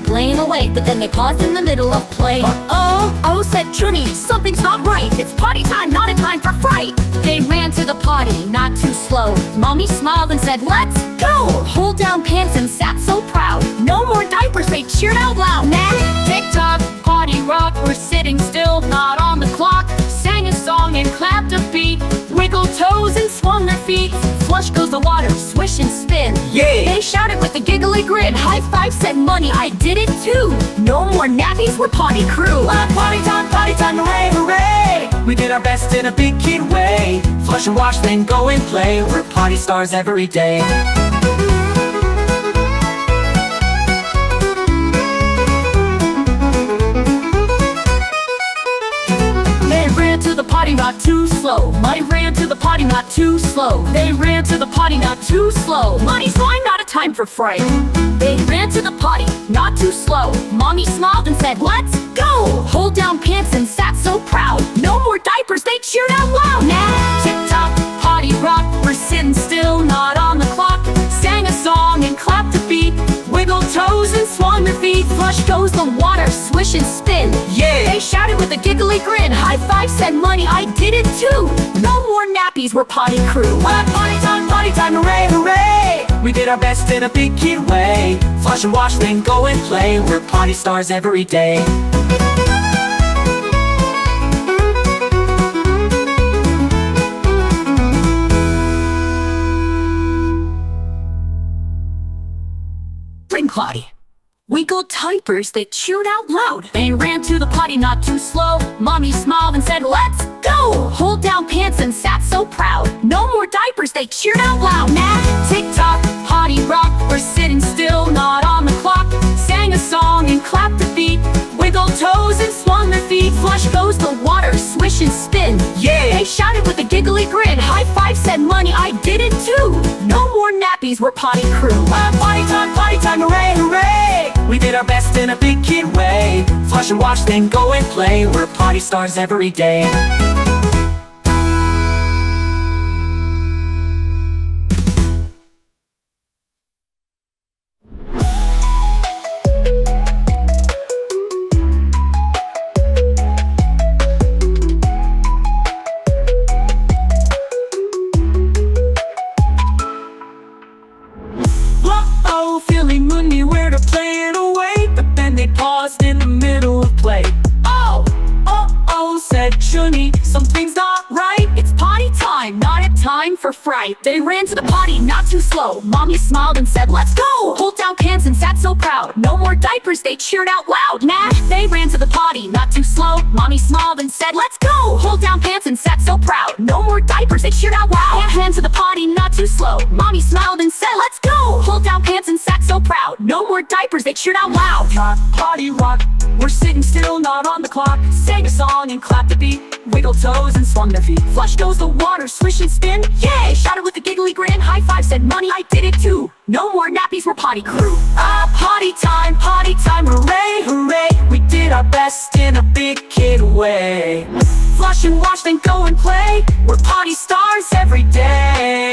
start playing away, but then they paused in the middle of play. Oh, said Chunni, something's not right. It's potty time, not a time for fright. They ran to the potty, not too slow. Mommy smiled and said, let's go. Pulled down pants and sat so proud. No more diapers, they cheered out loud. Nah, tick-tock, potty rock. We're sitting still, not on the clock. Sang a song and clapped a beat. Wiggled toes and swung their feet. Flush goes the water, swish and spin. Yeah! They shouted with a giggly grin. High five said Munni, I did it too. No more nappies, we're potty crew. Potty time, hooray, hooray! We did our best in a big kid way. Flush and wash, then go and play. We're potty stars every day. Potty not too slow. Munni ran to the potty not too slow. They ran to the potty not too slow. Munni's line, not a time for fright. They ran to the potty not too slow. Mommy smiled and said, let's go. Pulled down pants and sat so proud. No more diapers, they cheered out loud. Nah, tick-tock, potty rock. We're sitting still, not on the clock. Sang a song and clapped a beat. Wiggled toes and swung their feet. Flush goes the water, swish and spin. Yeah! They shouted with a giggly grin. High five said Munni, I did it too. No more nappies, we're potty crew. Potty time, hooray, hooray! We did our best in a big kid way. Flush and wash, then go and play. We're potty stars every day. Potty. Wiggled diapers, they cheered out loud. They ran to the potty not too slow. Mommy smiled and said, let's go. Pulled down pants and sat so proud. No more diapers, they cheered out loud. Nah, tick-tock, potty rock. We're sitting still, not on the clock. Sang a song and clapped a beat. Wiggled toes and swung their feet. Flush goes the water, swish and spin. Yeah! They shouted with a giggly grin. High five said Munni, I did it too. No more nappies, we're potty crew. Potty time, hooray, hooray! We did our best in a big kid way. Flush and wash, then go and play. We're potty stars every day. Feeling Munni where to play it away, but then they paused in the middle of play. Oh, said Chunni, something's not right. It's potty time, not a time for fright. They ran to the potty not too slow. Mommy smiled and said, let's go. Pulled down pants and sat so proud. No more diapers, they cheered out loud. Nah, they ran to the potty not too slow. Mommy smiled and said, let's go. Pulled down pants and sat so proud. No more diapers, they cheered out loud. They ran to the potty not too slow. Mommy smiled and said, let's go. Pulled down pants and sat so proud. No more diapers, they cheered out loud. Potty rock. We're sitting still, not on the clock. Sang a song and clapped a beat. Wiggled toes and swung their feet. Flush goes the water, swish and spin. Yay! Shouted with a giggly grin. High five said Munni, I did it too. No more nappies, we're potty crew. Potty time, hooray, hooray! We did our best in a big kid way. Flush and wash, then go and play. We're potty stars every day.